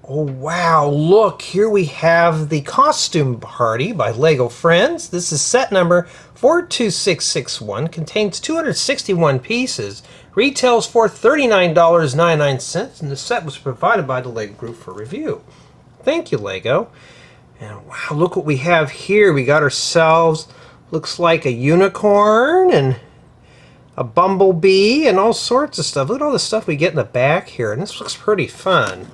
Oh wow, look, here we have the Costume Party by Lego Friends. This is set number 42661, contains 261 pieces, retails for $39.99, and the set was provided by the Lego Group for review. Thank you, Lego. And wow, look what we have here. We got ourselves, looks like a unicorn and a bumblebee and all sorts of stuff. Look at all the stuff we get in the back here, and this looks pretty fun.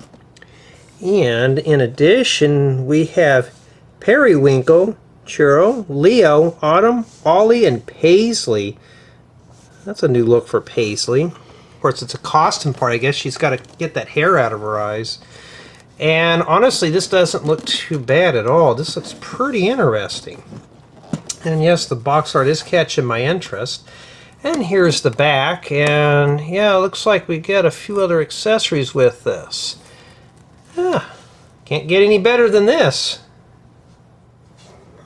And in addition, we have Periwinkle, Churro, Leo, Autumn, Olly, and Paisley. That's a new look for Paisley. Of course, it's a costume party. I guess she's got to get that hair out of her eyes. And honestly, this doesn't look too bad at all. This looks pretty interesting. And yes, the box art is catching my interest. And here's the back. And yeah, it looks like we get a few other accessories with this. Can't get any better than this.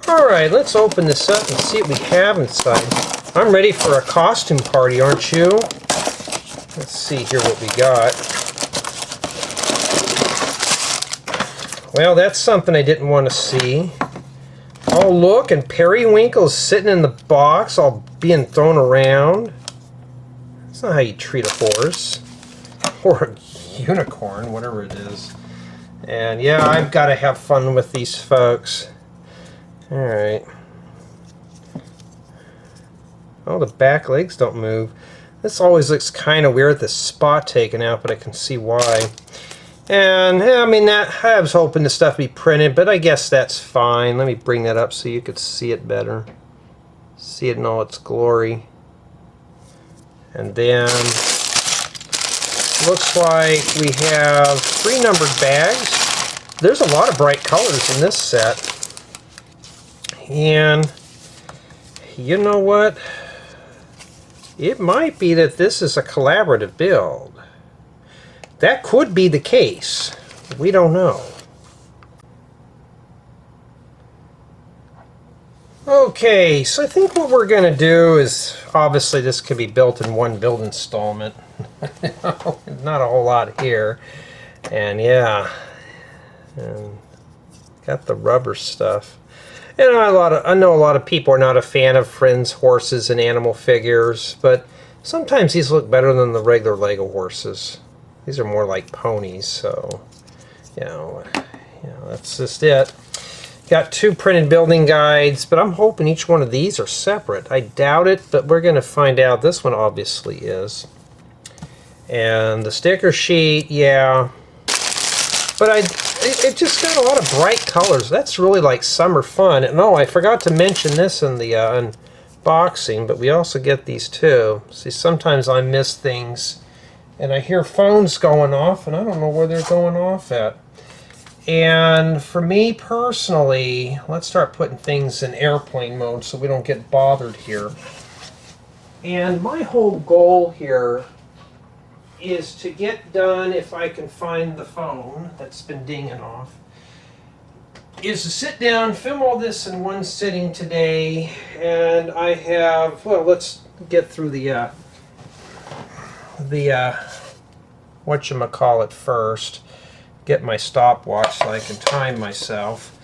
Alright, let's open this up and see what we have inside. I'm ready for a costume party, aren't you? Let's see here what we got. Well, that's something I didn't want to see. Oh, look, and Periwinkle's sitting in the box, all being thrown around. That's not how you treat a horse. Or a unicorn, whatever it is. And yeah, I've got to have fun with these folks. Alright. Oh, the back legs don't move. This always looks kind of weird, the spot taken out, but I can see why. And, yeah, I mean, I was hoping the stuff would be printed, but I guess that's fine. Let me bring that up so you could see it better. See it in all its glory. And then, looks like we have 3 numbered bags. There's a lot of bright colors in this set. And you know what? It might be that this is a collaborative build. That could be the case. We don't know. Okay, so I think what we're going to do is, obviously this could be built in one build installment. Not a whole lot here. And yeah, and got the rubber stuff. And I know a lot of people are not a fan of Friends horses and animal figures, but sometimes these look better than the regular Lego horses. These are more like ponies, so you know that's just it. Got 2 printed building guides, but I'm hoping each one of these are separate. I doubt it, but we're going to find out. This one obviously is. And the sticker sheet, yeah. But it just got a lot of bright colors. That's really like summer fun. And oh, I forgot to mention this in the unboxing, but we also get these too. See, sometimes I miss things, and I hear phones going off, and I don't know where they're going off at. And for me personally, let's start putting things in airplane mode so we don't get bothered here. And my whole goal here is to get done, if I can find the phone that's been dinging off, is to sit down, film all this in one sitting today. And I have, well, let's get through the whatchamacallit first. Get my stopwatch so I can time myself.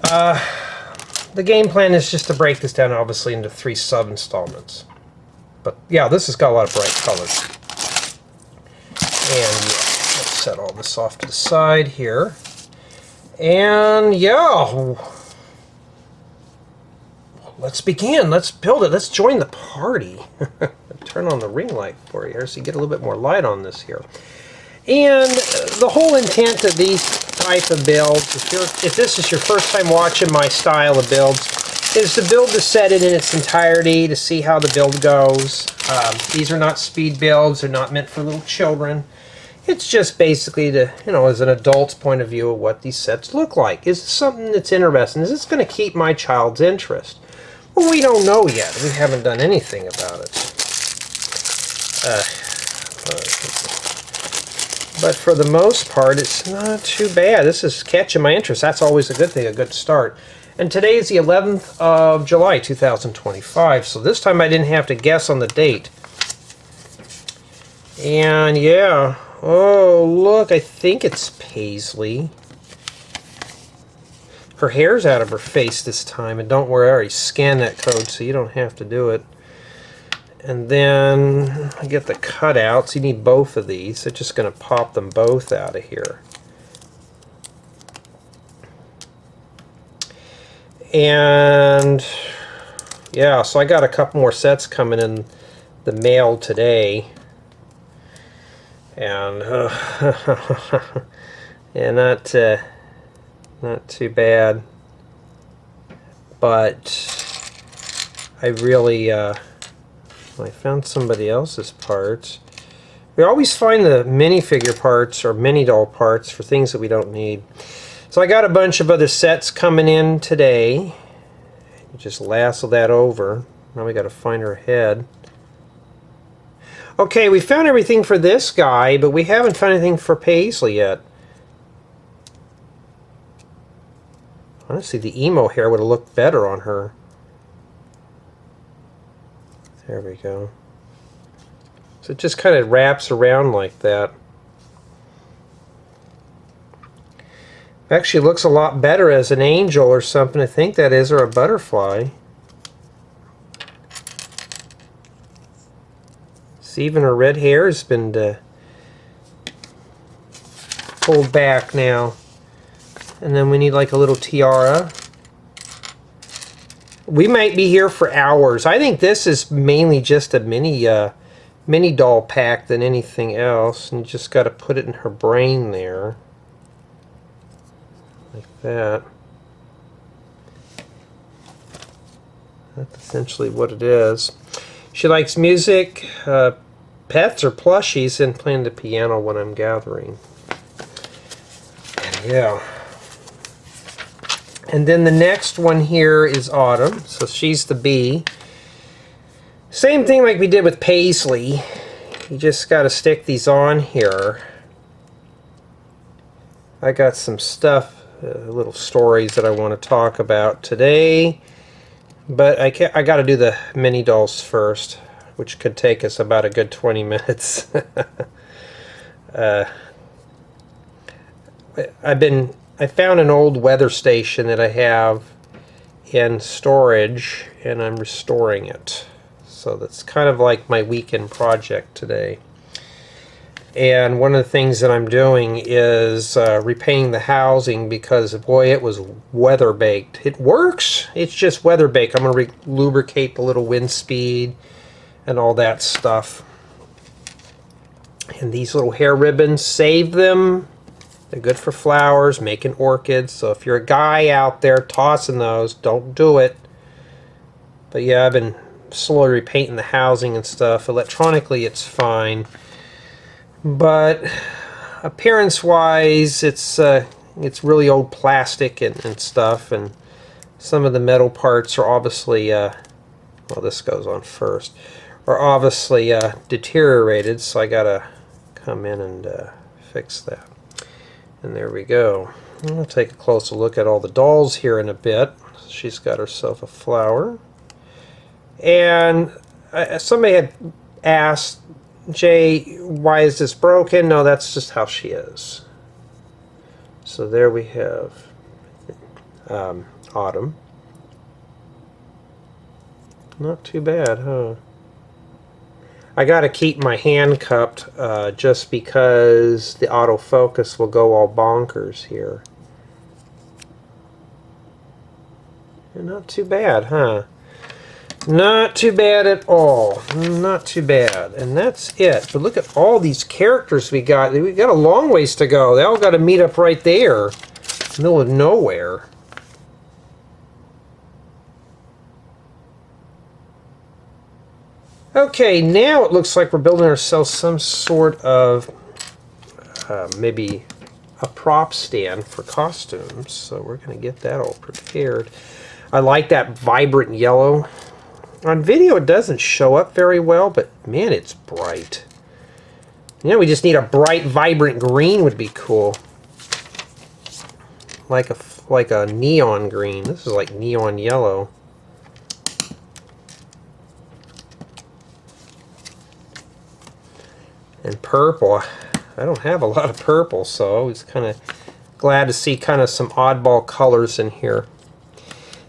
The game plan is just to break this down, obviously, into 3 sub-installments. But yeah, this has got a lot of bright colors. And yeah, let's set all this off to the side here. And yeah, let's begin. Let's build it. Let's join the party. Turn on the ring light for you here so you get a little bit more light on this here. And the whole intent of these type of builds, if this is your first time watching my style of builds, is to build the set in its entirety to see how the build goes. These are not speed builds. They're not meant for little children. It's just basically to, as an adult's point of view of what these sets look like. Is this something that's interesting? Is this going to keep my child's interest? Well, we don't know yet. We haven't done anything about it. But for the most part, it's not too bad. This is catching my interest. That's always a good thing, a good start. And today is the 11th of July, 2025. So this time I didn't have to guess on the date. And yeah, Oh, look, I think it's Paisley. Her hair's out of her face this time, and don't worry, I already scanned that code, so you don't have to do it. And then I get the cutouts. You need both of these. So just going to pop them both out of here. And yeah, so I got a couple more sets coming in the mail today. And yeah, not too bad. But I really I found somebody else's parts. We always find the minifigure parts or mini doll parts for things that we don't need. So I got a bunch of other sets coming in today. Just lasso that over. Now we got to find her head. Okay, we found everything for this guy, but we haven't found anything for Paisley yet. Honestly, the emo hair would have looked better on her. There we go. So it just kind of wraps around like that. Actually looks a lot better as an angel or something, I think that is, or a butterfly. See, even her red hair has been pulled back now. And then we need like a little tiara. We might be here for hours. I think this is mainly just a mini doll pack than anything else. And you just got to put it in her brain there. Like that. That's essentially what it is. She likes music, pets or plushies, and playing the piano when I'm gathering. Yeah. And then the next one here is Autumn, so she's the bee. Same thing like we did with Paisley. You just got to stick these on here. I got some stuff, little stories that I want to talk about today. But I got to do the mini dolls first, which could take us about a good 20 minutes. I found an old weather station that I have in storage, and I'm restoring it. So that's kind of like my weekend project today. And one of the things that I'm doing is repainting the housing because, boy, it was weather baked. It works. It's just weather baked. I'm going to lubricate the little wind speed and all that stuff. And these little hair ribbons, save them. They're good for flowers, making orchids. So if you're a guy out there tossing those, don't do it. But yeah, I've been slowly repainting the housing and stuff. Electronically, it's fine. But appearance-wise, it's really old plastic and stuff. And some of the metal parts are obviously, well, this goes on first, are obviously deteriorated. So I got to come in and fix that. And there we go. I'll take a closer look at all the dolls here in a bit. She's got herself a flower. And somebody had asked, Jay, why is this broken? No, that's just how she is. So there we have Autumn. Not too bad, huh? I got to keep my hand cupped just because the autofocus will go all bonkers here. Not too bad, huh? Not too bad at all. Not too bad. And that's it. But look at all these characters we got. We got a long ways to go. They all got to meet up right there. In the middle of nowhere. Okay, now it looks like we're building ourselves some sort of maybe a prop stand for costumes. So we're going to get that all prepared. I like that vibrant yellow. On video it doesn't show up very well, but man, it's bright. You know, we just need a bright, vibrant green would be cool. Like a neon green. This is like neon yellow. And purple. I don't have a lot of purple, so I was kind of glad to see kind of some oddball colors in here.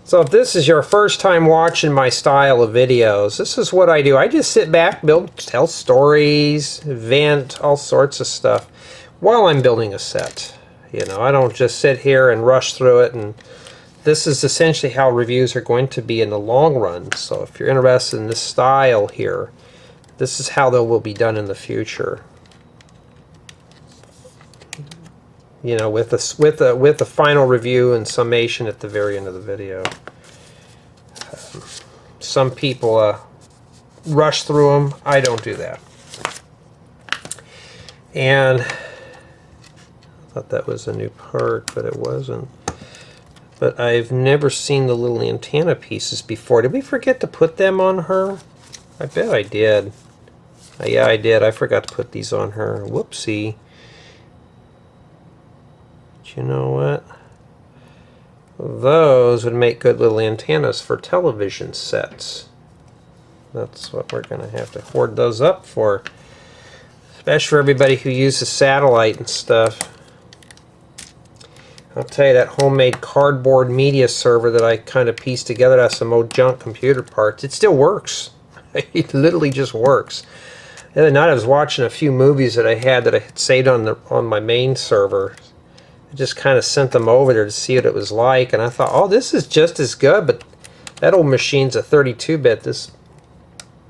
So if this is your first time watching my style of videos, this is what I do. I just sit back, tell stories, vent, all sorts of stuff while I'm building a set. You know, I don't just sit here and rush through it, and this is essentially how reviews are going to be in the long run. So if you're interested in this style here, this is how they will be done in the future. You know, with a final review and summation at the very end of the video. Some people rush through them. I don't do that. And I thought that was a new part, but it wasn't. But I've never seen the little antenna pieces before. Did we forget to put them on her? I bet I did. Yeah, I did. I forgot to put these on her. Whoopsie. But you know what? Those would make good little antennas for television sets. That's what we're going to have to hoard those up for. Especially for everybody who uses satellite and stuff. I'll tell you, that homemade cardboard media server that I kind of pieced together out of some old junk computer parts, it still works. It literally just works. The other night I was watching a few movies that I had saved on my main server. I just kind of sent them over there to see what it was like, and I thought, oh, this is just as good, but that old machine's a 32-bit. This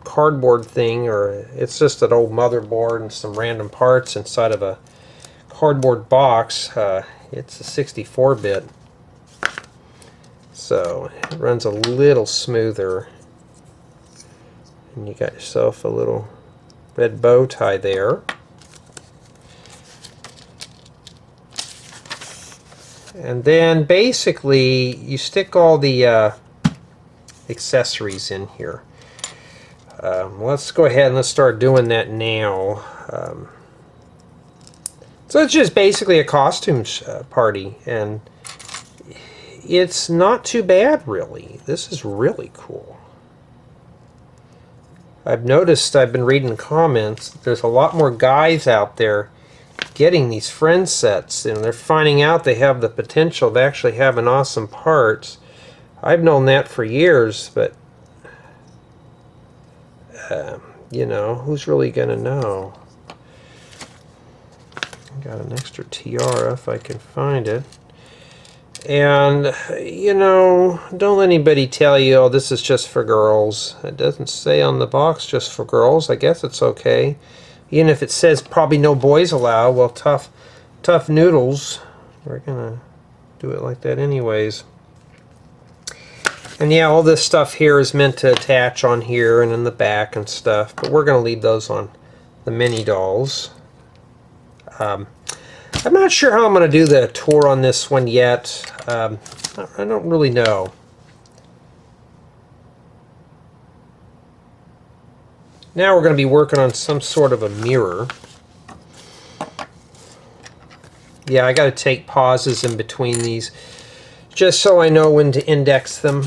cardboard thing, or it's just an old motherboard and some random parts inside of a cardboard box. It's a 64-bit, so it runs a little smoother. And you got yourself a little red bow tie there. And then basically you stick all the accessories in here. Let's go ahead and let's start doing that now. So it's just basically a costumes party, and it's not too bad, really. This is really cool. I've noticed, I've been reading comments, there's a lot more guys out there getting these friend sets, and they're finding out they have the potential of actually having awesome parts. I've known that for years, but you know, who's really gonna know? Got an extra tiara if I can find it. And, you know, don't let anybody tell you, oh, this is just for girls. It doesn't say on the box just for girls. I guess it's okay. Even if it says probably no boys allowed, well, tough noodles. We're going to do it like that anyways. And yeah, all this stuff here is meant to attach on here and in the back and stuff, but we're going to leave those on the mini dolls. I'm not sure how I'm going to do the tour on this one yet. I don't really know. Now we're going to be working on some sort of a mirror. Yeah, I got to take pauses in between these just so I know when to index them.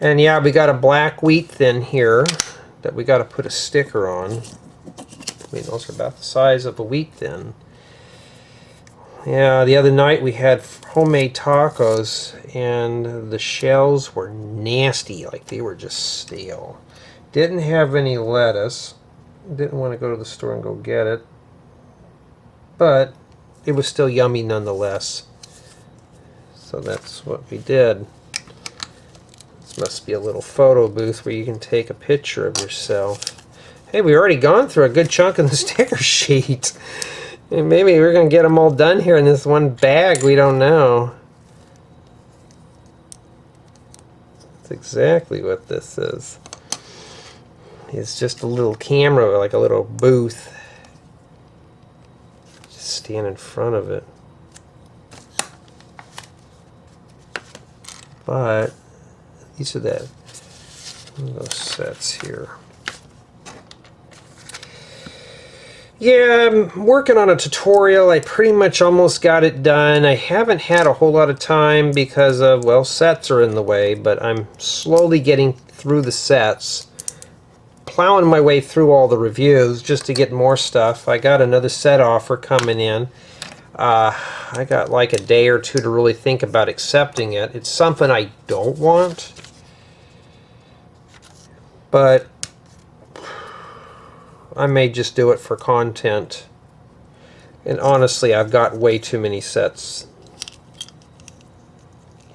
And yeah, we got a black wheat thin here that we got to put a sticker on. I mean, those are about the size of a wheat thin. Yeah, the other night we had homemade tacos, and the shells were nasty, like they were just stale. Didn't have any lettuce. Didn't want to go to the store and go get it. But it was still yummy nonetheless. So that's what we did. This must be a little photo booth where you can take a picture of yourself. Hey, we've already gone through a good chunk of the sticker sheet. And maybe we're going to get them all done here in this one bag. We don't know. That's exactly what this is. It's just a little camera, like a little booth. Just stand in front of it. But these are those sets here. Yeah, I'm working on a tutorial. I pretty much almost got it done. I haven't had a whole lot of time because of, well, sets are in the way, but I'm slowly getting through the sets. plowing my way through all the reviews just to get more stuff. I got another set offer coming in. I got like a day or two to really think about accepting it. It's something I don't want, but I may just do it for content. And honestly, I've got way too many sets.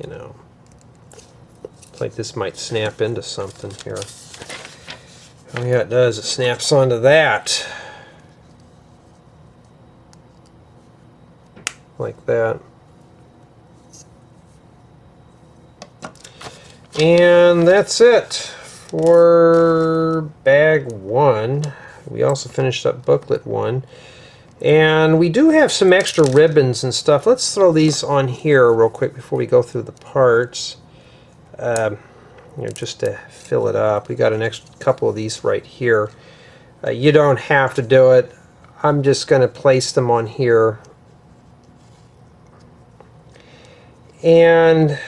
You know, it's like this might snap into something here. Oh yeah, it does. It snaps onto that. Like that. And that's it for bag 1. We also finished up booklet 1. And we do have some extra ribbons and stuff. Let's throw these on here real quick before we go through the parts. You know, just to fill it up. We got an extra couple of these right here. You don't have to do it. I'm just going to place them on here. And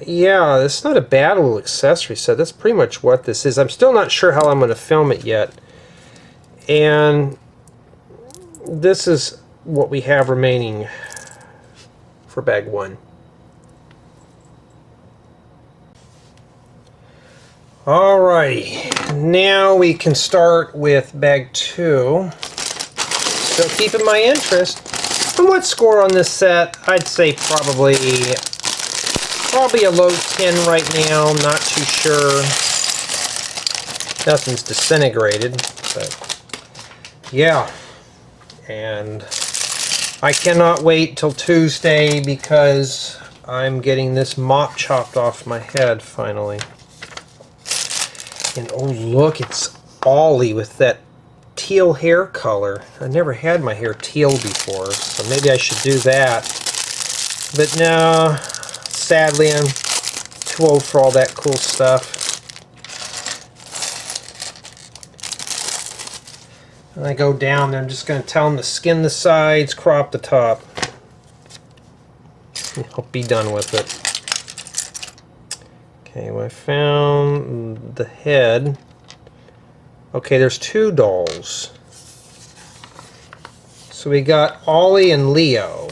yeah, it's not a bad little accessory set. That's pretty much what this is. I'm still not sure how I'm going to film it yet. And this is what we have remaining for bag 1. Alrighty, now we can start with bag 2. Still keeping my interest. And what score on this set? I'd say probably a low 10 right now. Not too sure. Nothing's disintegrated, but yeah. And I cannot wait till Tuesday because I'm getting this mop chopped off my head finally. And oh look, it's Olly with that teal hair color. I never had my hair teal before, so maybe I should do that. But no, sadly I'm too old for all that cool stuff. When I go down there, I'm just going to tell them to skin the sides, crop the top. I'll be done with it. Okay, well, I found the head. Okay, there's 2 dolls. So we got Olly and Leo.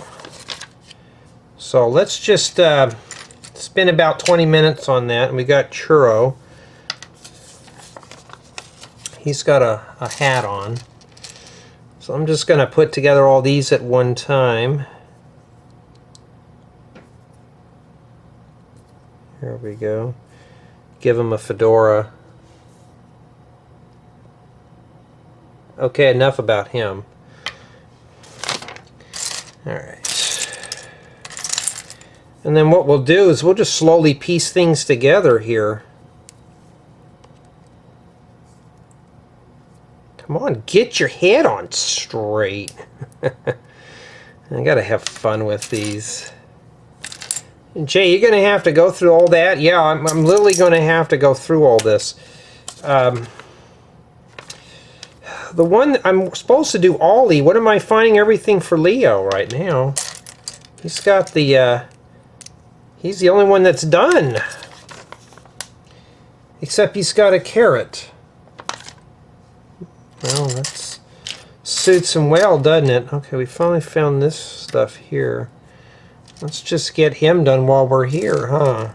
So let's just spend about 20 minutes on that. And we got Churro. He's got a hat on. So I'm just going to put together all these at one time. Here we go. Give him a fedora. Okay, enough about him. Alright. And then what we'll do is we'll just slowly piece things together here. Come on, get your head on straight. I gotta have fun with these. Jay, you're going to have to go through all that? Yeah, I'm literally going to have to go through all this. The one I'm supposed to do Olly, what am I finding everything for Leo right now? He's got the, he's the only one that's done. Except he's got a carrot. Well, that suits him well, doesn't it? Okay, we finally found this stuff here. Let's just get him done while we're here, huh?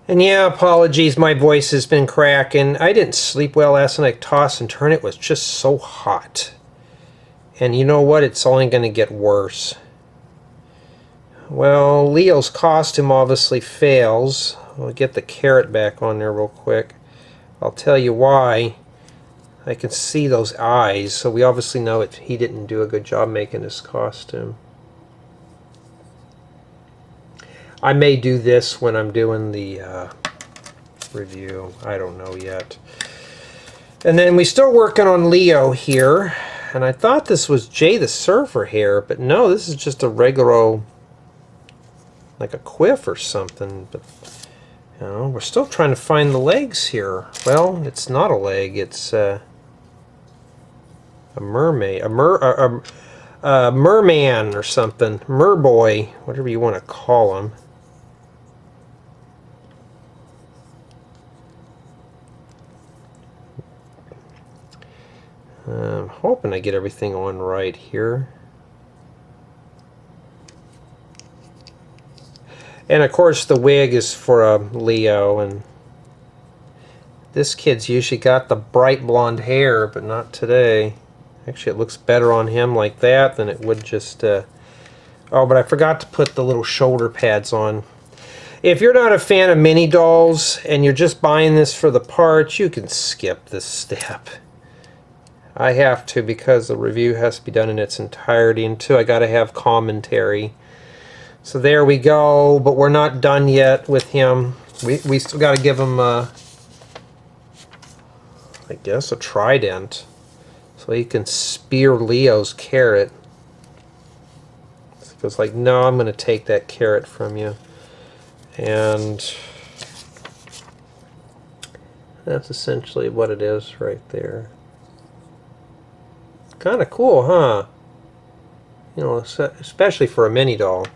And yeah, apologies, my voice has been cracking. I didn't sleep well last night. Toss and turn. It was just so hot. And you know what? It's only going to get worse. Well, Leo's costume obviously fails. We'll get the carrot back on there real quick. I'll tell you why. I can see those eyes, so we obviously know he didn't do a good job making his costume. I may do this when I'm doing the review. I don't know yet. And then we're still working on Leo here. And I thought this was Jay the Surfer hair, but no, this is just a regular, like a quiff or something. But you know, we're still trying to find the legs here. Well, it's not a leg. It's a mermaid, a merman or something, merboy, whatever you want to call him. I'm hoping I get everything on right here. And of course the wig is for Leo, and this kid's usually got the bright blonde hair, but not today. Actually, it looks better on him like that than it would just... Oh, but I forgot to put the little shoulder pads on. If you're not a fan of mini dolls and you're just buying this for the parts, you can skip this step. I have to because the review has to be done in its entirety, and two, I got to have commentary. So there we go, but we're not done yet with him. We still got to give him, I guess, a trident so he can spear Leo's carrot. So he goes like, no, I'm going to take that carrot from you. And that's essentially what it is right there. Kind of cool, huh? You know, especially for a mini doll.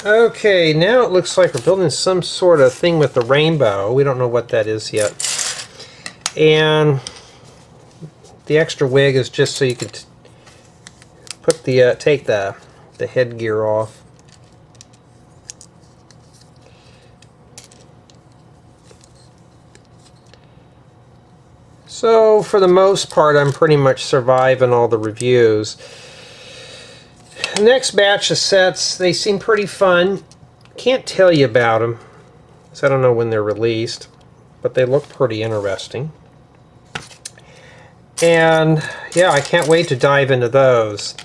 Okay, now it looks like we're building some sort of thing with the rainbow. We don't know what that is yet. And the extra wig is just so you can put the take the headgear off. So for the most part, I'm pretty much surviving all the reviews. The next batch of sets, they seem pretty fun. Can't tell you about them, so I don't know when they're released, but they look pretty interesting. And yeah, I can't wait to dive into those.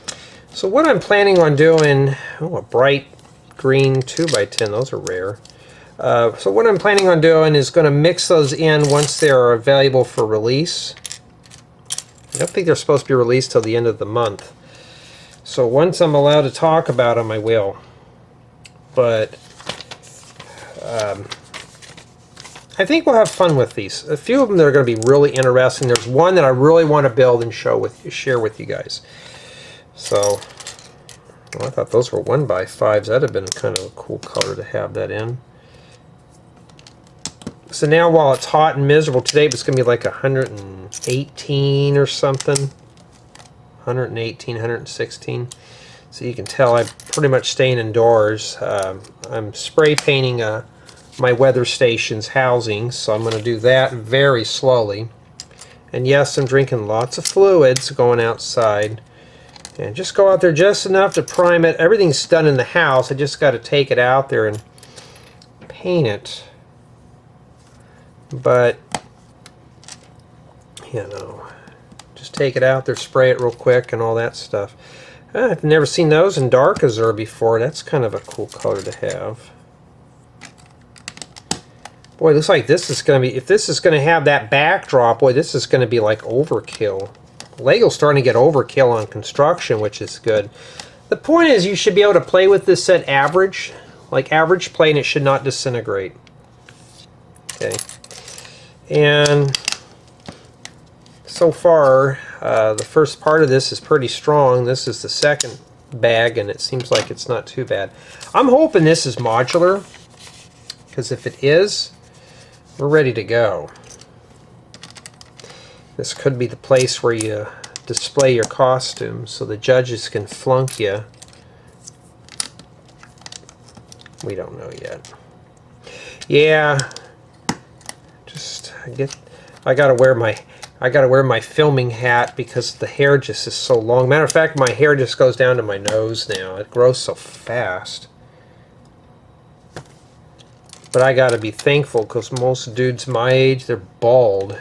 So what I'm planning on doing, oh, a bright green 2x10, those are rare. So what I'm planning on doing is going to mix those in once they're available for release. I don't think they're supposed to be released till the end of the month. So once I'm allowed to talk about them, I will. But I think we'll have fun with these. A few of them that are going to be really interesting. There's one that I really want to build and share with you guys. So, well, I thought those were 1x5s. That'd have been kind of a cool color to have that in. So now while it's hot and miserable today, it's going to be like 118 or something. 118, 116. So you can tell I'm pretty much staying indoors. I'm spray painting my weather station's housing, so I'm going to do that very slowly. And yes, I'm drinking lots of fluids going outside. And just go out there just enough to prime it. Everything's done in the house. I just got to take it out there and paint it. But, you know, just take it out there, spray it real quick and all that stuff. I've never seen those in dark azure before. That's kind of a cool color to have. Boy, it looks like this is going to be, if this is going to have that backdrop, boy, this is going to be like overkill. Lego's starting to get overkill on construction, which is good. The point is you should be able to play with this at average, like average play, and it should not disintegrate. Okay. And so far, the first part of this is pretty strong. This is the second bag, and it seems like it's not too bad. I'm hoping this is modular, because if it is, we're ready to go. This could be the place where you display your costumes so the judges can flunk you. We don't know yet. Yeah, just I gotta wear my filming hat because the hair just is so long. Matter of fact, my hair just goes down to my nose now. It grows so fast. But I gotta be thankful because most dudes my age, they're bald.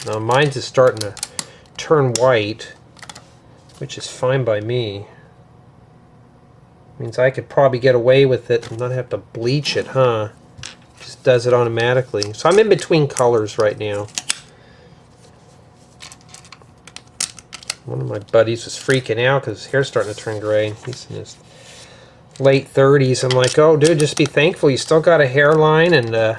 Now mine's is starting to turn white, which is fine by me. Means I could probably get away with it and not have to bleach it, huh? Just does it automatically. So I'm in between colors right now. One of my buddies was freaking out because his hair's starting to turn gray. He's in his late 30s. I'm like, oh, dude, just be thankful. You still got a hairline and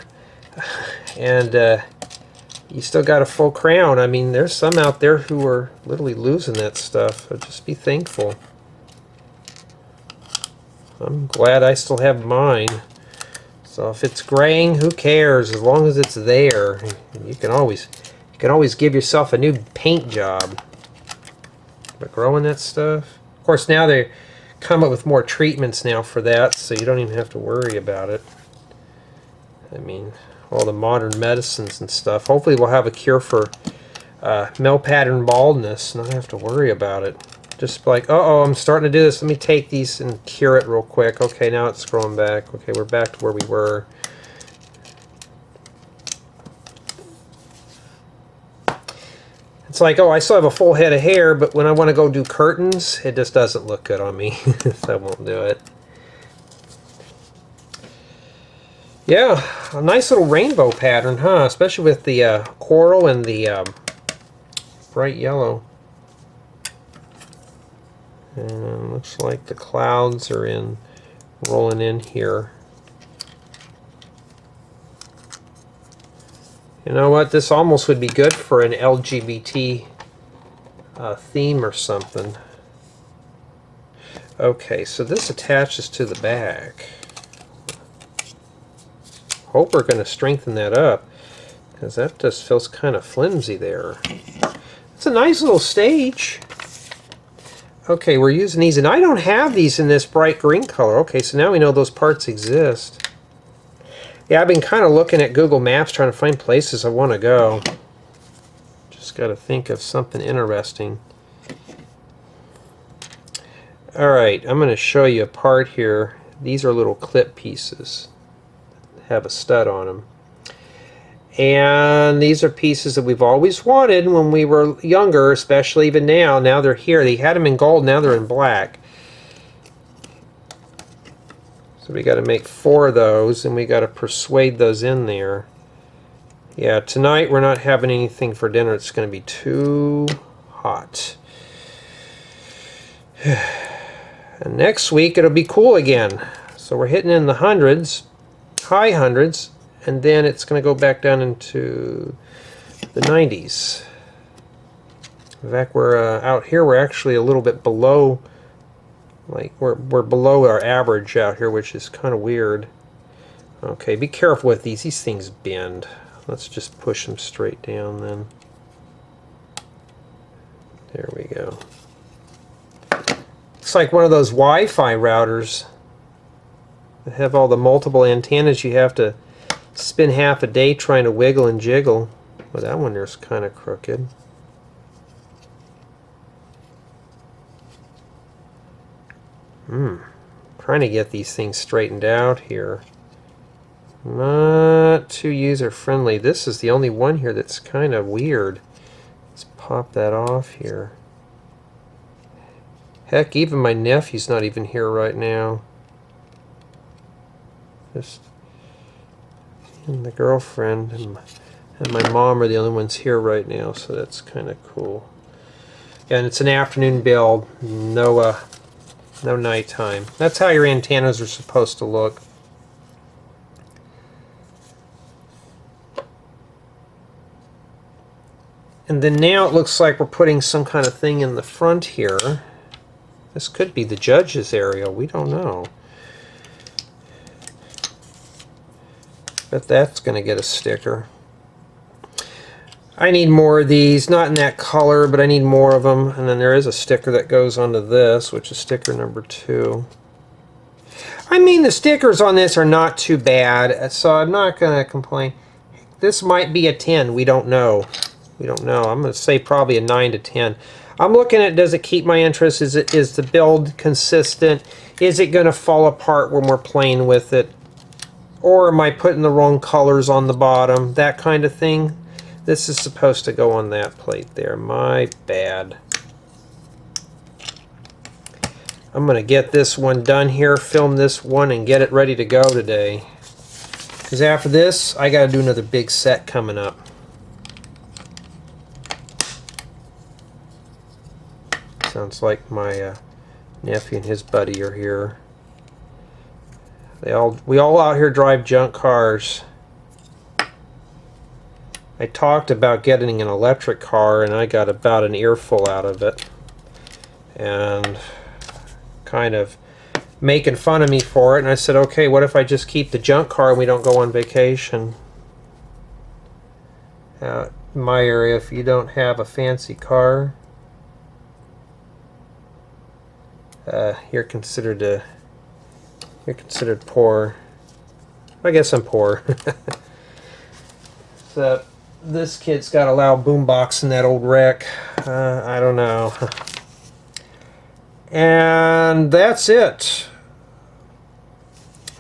you still got a full crown. I mean, there's some out there who are literally losing that stuff. So just be thankful. I'm glad I still have mine. So if it's graying, who cares? As long as it's there, you can always give yourself a new paint job. But growing that stuff, of course, now they come up with more treatments now for that, so you don't even have to worry about it. I mean, all the modern medicines and stuff. Hopefully, we'll have a cure for male pattern baldness, and not have to worry about it. Just like, uh-oh, I'm starting to do this. Let me take these and cure it real quick. Okay, now it's growing back. Okay, we're back to where we were. It's like, oh, I still have a full head of hair, but when I want to go do curtains, it just doesn't look good on me. So I won't do it. Yeah, a nice little rainbow pattern, huh? Especially with the coral and the bright yellow. And looks like the clouds are rolling in here. You know what? This almost would be good for an LGBT theme or something. Okay, so this attaches to the back. Hope we're going to strengthen that up, because that just feels kind of flimsy there. It's a nice little stage. Okay, we're using these, and I don't have these in this bright green color. Okay, so now we know those parts exist. Yeah, I've been kind of looking at Google Maps trying to find places I want to go. Just got to think of something interesting. Alright, I'm going to show you a part here. These are little clip pieces. Have a stud on them. And these are pieces that we've always wanted when we were younger, especially even now. Now they're here. They had them in gold, now they're in black. So we got to make 4 of those, and we got to persuade those in there. Yeah, tonight we're not having anything for dinner. It's going to be too hot. And next week it'll be cool again. So we're hitting in the hundreds, high hundreds, and then it's going to go back down into the 90s. In fact, we're out here, we're actually a little bit below, like we're below our average out here, which is kind of weird. Okay, be careful with these. These things bend. Let's just push them straight down then. There we go. Looks like one of those Wi-Fi routers that have all the multiple antennas. You have to spend half a day trying to wiggle and jiggle. Well, that one there's kind of crooked. Trying to get these things straightened out here. Not too user friendly. This is the only one here that's kind of weird. Let's pop that off here. Heck, even my nephew's not even here right now. Just and the girlfriend and my mom are the only ones here right now, so that's kind of cool. And it's an afternoon build, no nighttime. That's how your antennas are supposed to look. And then now it looks like we're putting some kind of thing in the front here. This could be the judge's area, we don't know. But that's going to get a sticker. I need more of these, not in that color, but I need more of them. And then there is a sticker that goes onto this, which is sticker number 2. I mean, the stickers on this are not too bad, so I'm not going to complain. This might be a 10, we don't know. We don't know. I'm going to say probably a 9 to 10. I'm looking at, does it keep my interest? Is the build consistent? Is it going to fall apart when we're playing with it? Or am I putting the wrong colors on the bottom? That kind of thing. This is supposed to go on that plate there. My bad. I'm going to get this one done here, film this one, and get it ready to go today. Because after this, I got to do another big set coming up. Sounds like my nephew and his buddy are here. We all out here drive junk cars. I talked about getting an electric car, and I got about an earful out of it. And kind of making fun of me for it, and I said, okay, what if I just keep the junk car and we don't go on vacation? In my area, if you don't have a fancy car, you're considered poor. I guess I'm poor. So this kid's got a loud boombox in that old wreck. I don't know. And that's it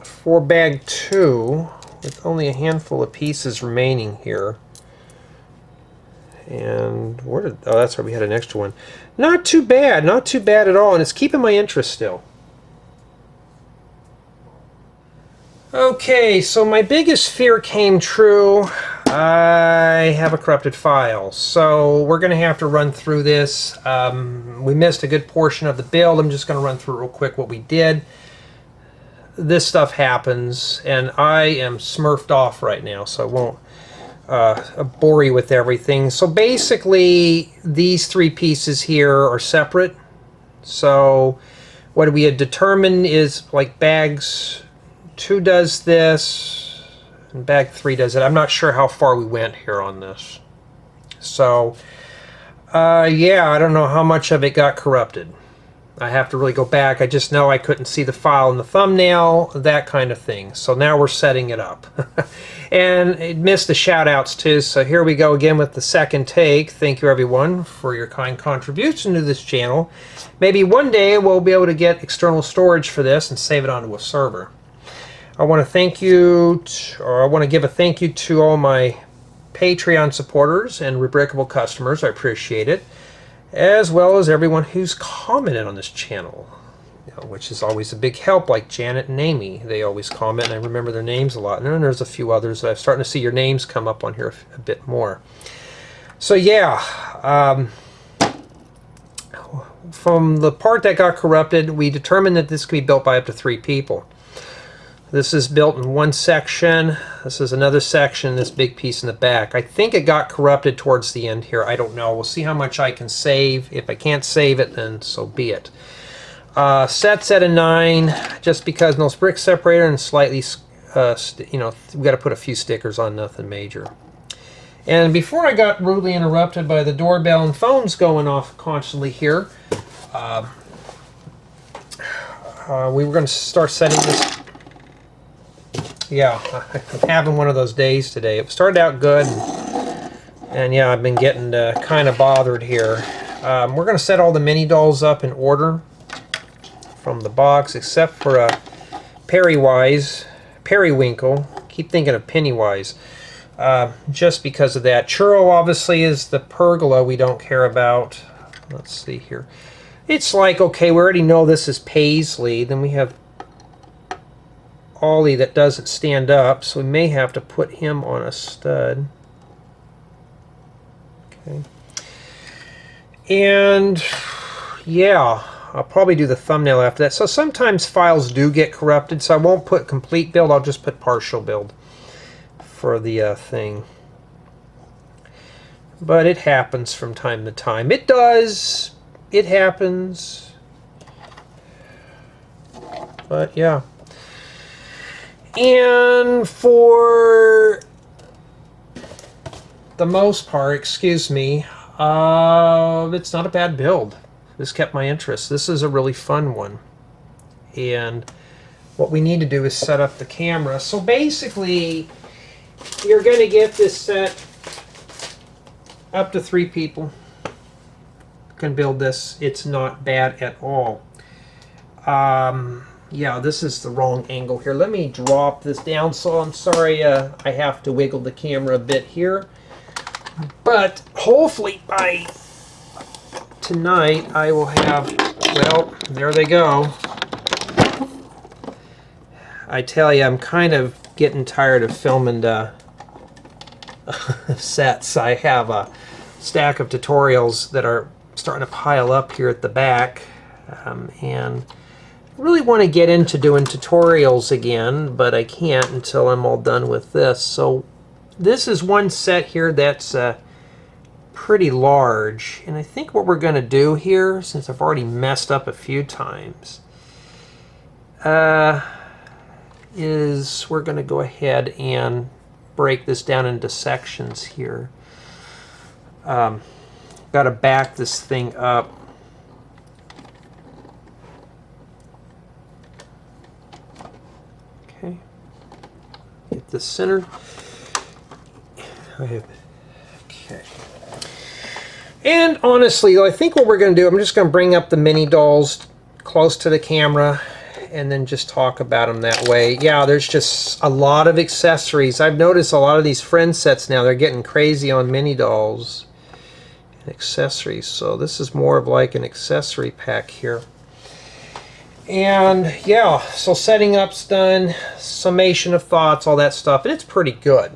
for bag 2, with only a handful of pieces remaining here. And where did, oh, that's where we had an extra one. Not too bad, not too bad at all, and it's keeping my interest still. Okay, so my biggest fear came true. I have a corrupted file, so we're going to have to run through this. We missed a good portion of the build. I'm just going to run through real quick what we did. This stuff happens, and I am smurfed off right now, so I won't bore you with everything. So basically, these 3 pieces here are separate. So what we had determined is, like, bags 2 does this, and bag 3 does it. I'm not sure how far we went here on this. So, yeah, I don't know how much of it got corrupted. I have to really go back. I just know I couldn't see the file in the thumbnail, that kind of thing. So now we're setting it up. And it missed the shout outs too, so here we go again with the second take. Thank you everyone for your kind contribution to this channel. Maybe one day we'll be able to get external storage for this and save it onto a server. I want to thank you, or I want to give a thank you to all my Patreon supporters and Rebrickable customers. I appreciate it, as well as everyone who's commented on this channel, which is always a big help, like Janet and Amy. They always comment, and I remember their names a lot. And then there's a few others that I'm starting to see your names come up on here a bit more. So yeah, from the part that got corrupted, we determined that this could be built by up to 3 people. This is built in one section. This is another section, this big piece in the back. I think it got corrupted towards the end here. I don't know. We'll see how much I can save. If I can't save it, then so be it. Sets at a 9, just because no brick separator and slightly, you know, we got to put a few stickers on, nothing major. And before I got rudely interrupted by the doorbell and phones going off constantly here, we were going to start setting this. Yeah, I'm having one of those days today. It started out good, and yeah, I've been getting kind of bothered here. We're going to set all the mini dolls up in order from the box, except for Periwinkle. Keep thinking of Pennywise, just because of that. Churro obviously is the pergola we don't care about. Let's see here. It's like, okay, we already know this is Paisley. Then we have Olly that doesn't stand up, so we may have to put him on a stud. Okay. And yeah, I'll probably do the thumbnail after that. So sometimes files do get corrupted, so I won't put complete build, I'll just put partial build for the thing. But it happens from time to time. It does. It happens. But yeah. And for the most part, excuse me, it's not a bad build. This kept my interest. This is a really fun one. And what we need to do is set up the camera. So basically, you're going to get this set up to 3 people. Can build this. It's not bad at all. Yeah, this is the wrong angle here. Let me drop this down. So I'm sorry I have to wiggle the camera a bit here. But hopefully by tonight I will have, well, there they go. I tell you, I'm kind of getting tired of filming sets. I have a stack of tutorials that are starting to pile up here at the back. And really want to get into doing tutorials again, but I can't until I'm all done with this. So this is one set here that's pretty large, and I think what we're going to do here, since I've already messed up a few times, is we're going to go ahead and break this down into sections here. Got to back this thing up. Okay. Get this centered. Okay. And honestly, I think what we're going to do, I'm just going to bring up the mini dolls close to the camera and then just talk about them that way. Yeah, there's just a lot of accessories. I've noticed a lot of these friend sets now, they're getting crazy on mini dolls and accessories. So this is more of like an accessory pack here. And yeah, so setting up's done, summation of thoughts, all that stuff, and it's pretty good.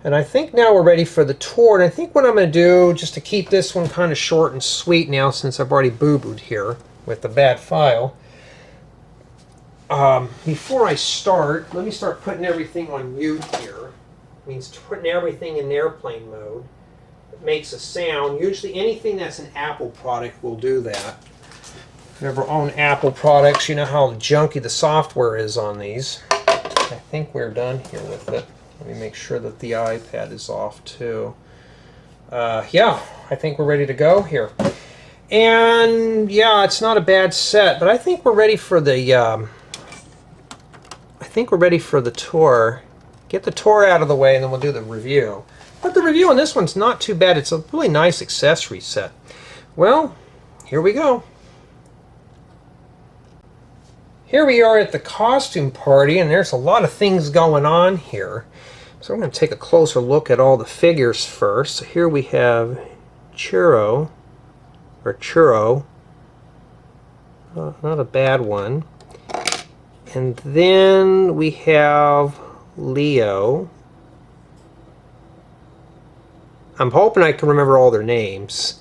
And I think now we're ready for the tour. And I think what I'm going to do, just to keep this one kind of short and sweet now, since I've already boo-booed here with the bad file, before I start, let me start putting everything on mute here. It means putting everything in airplane mode. It makes a sound. Usually anything that's an Apple product will do that. If you ever own Apple products, you know how junky the software is on these. I think we're done here with it. Let me make sure that the iPad is off too. Yeah, I think we're ready to go here. And yeah, it's not a bad set, but I think we're ready for the tour. Get the tour out of the way and then we'll do the review. But the review on this one's not too bad. It's a really nice accessory set. Well, here we go. Here we are at the costume party, and there's a lot of things going on here. So I'm going to take a closer look at all the figures first. So here we have Churro, not a bad one. And then we have Leo. I'm hoping I can remember all their names.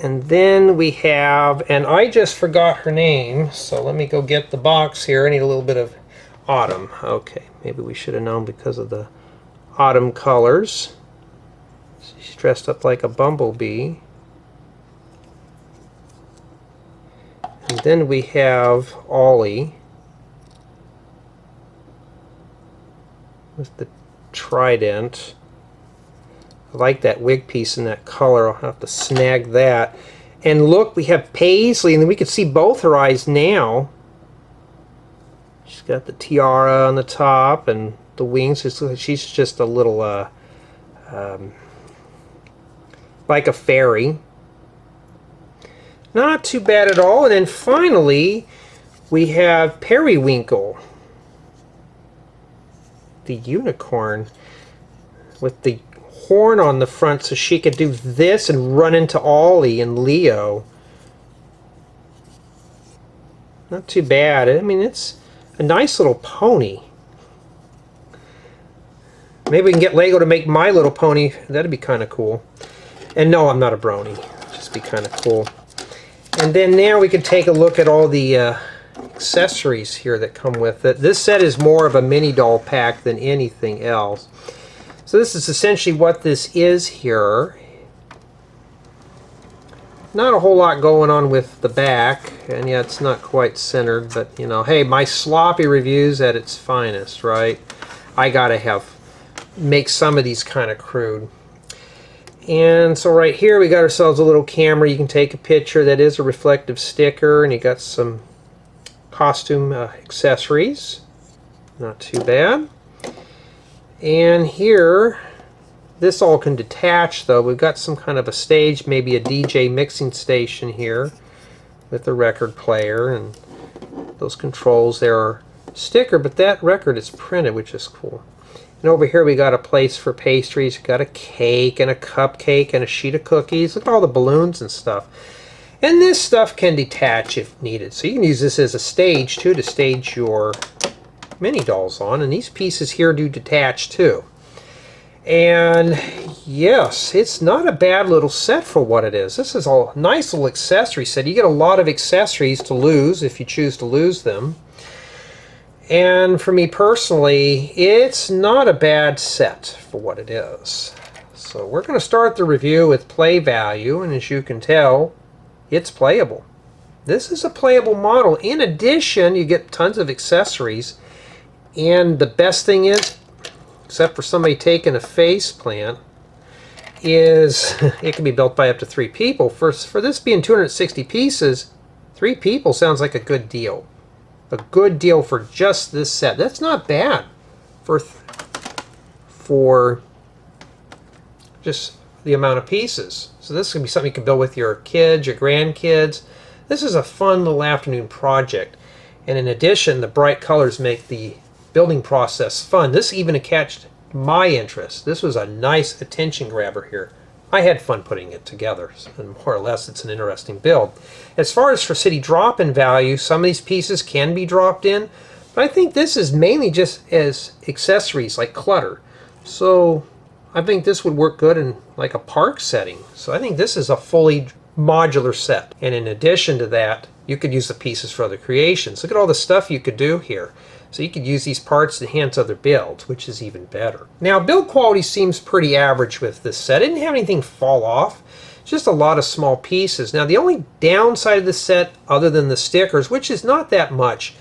And then we have, and I just forgot her name, so let me go get the box here. I need a little bit of Autumn. Okay, maybe we should have known because of the autumn colors. She's dressed up like a bumblebee. And then we have Olly with the trident. I like that wig piece in that color. I'll have to snag that. And look, we have Paisley, and we can see both her eyes now. She's got the tiara on the top and the wings. She's just a little, like a fairy. Not too bad at all. And then finally, we have Periwinkle, the unicorn, with the horn on the front so she could do this and run into Olly and Leo. Not too bad. I mean, it's a nice little pony. Maybe we can get Lego to make My Little Pony. That'd be kind of cool. And no, I'm not a brony. It'd just be kind of cool. And then now we can take a look at all the accessories here that come with it. This set is more of a mini doll pack than anything else. So this is essentially what this is here. Not a whole lot going on with the back, and yeah, it's not quite centered, but you know, hey, my sloppy reviews at its finest, right? I gotta make some of these kind of crude. And so right here we got ourselves a little camera. You can take a picture. That is a reflective sticker, and you got some costume accessories. Not too bad. And here, this all can detach though. We've got some kind of a stage, maybe a DJ mixing station here with the record player, and those controls there are sticker, but that record is printed, which is cool. And over here we got a place for pastries. We've got a cake and a cupcake and a sheet of cookies. Look at all the balloons and stuff. And this stuff can detach if needed. So you can use this as a stage too, to stage your mini dolls on. And these pieces here do detach too. And yes, it's not a bad little set for what it is. This is a nice little accessory set. You get a lot of accessories to lose if you choose to lose them. And for me personally, it's not a bad set for what it is. So we're going to start the review with play value, and as you can tell, it's playable. This is a playable model. In addition, you get tons of accessories. And the best thing is, except for somebody taking a face plant, is it can be built by up to 3 people. For this being 260 pieces, 3 people sounds like a good deal. A good deal for just this set. That's not bad for just the amount of pieces. So this can be something you can build with your kids, your grandkids. This is a fun little afternoon project. And in addition, the bright colors make the building process fun. This even catched my interest. This was a nice attention grabber here. I had fun putting it together, and more or less it's an interesting build. As far as for city drop-in value, some of these pieces can be dropped in, but I think this is mainly just as accessories like clutter. So I think this would work good in like a park setting. So I think this is a fully modular set. And in addition to that, you could use the pieces for other creations. Look at all the stuff you could do here. So you could use these parts to enhance other builds, which is even better. Now, build quality seems pretty average with this set. I didn't have anything fall off, just a lot of small pieces. Now, the only downside of this set, other than the stickers, which is not that much,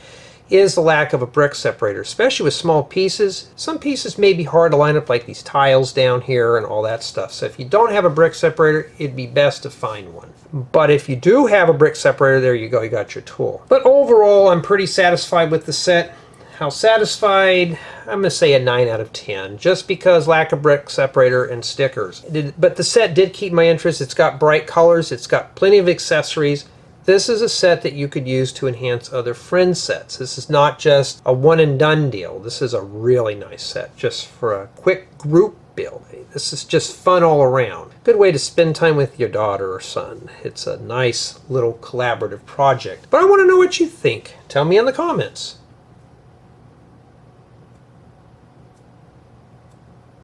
is the lack of a brick separator, especially with small pieces. Some pieces may be hard to line up, like these tiles down here and all that stuff. So if you don't have a brick separator, it'd be best to find one. But if you do have a brick separator, there you go, you got your tool. But overall, I'm pretty satisfied with the set. How satisfied? I'm going to say a 9 out of 10, just because lack of brick separator and stickers. But the set did keep my interest. It's got bright colors. It's got plenty of accessories. This is a set that you could use to enhance other friend sets. This is not just a one and done deal. This is a really nice set just for a quick group build. This is just fun all around. Good way to spend time with your daughter or son. It's a nice little collaborative project. But I want to know what you think. Tell me in the comments.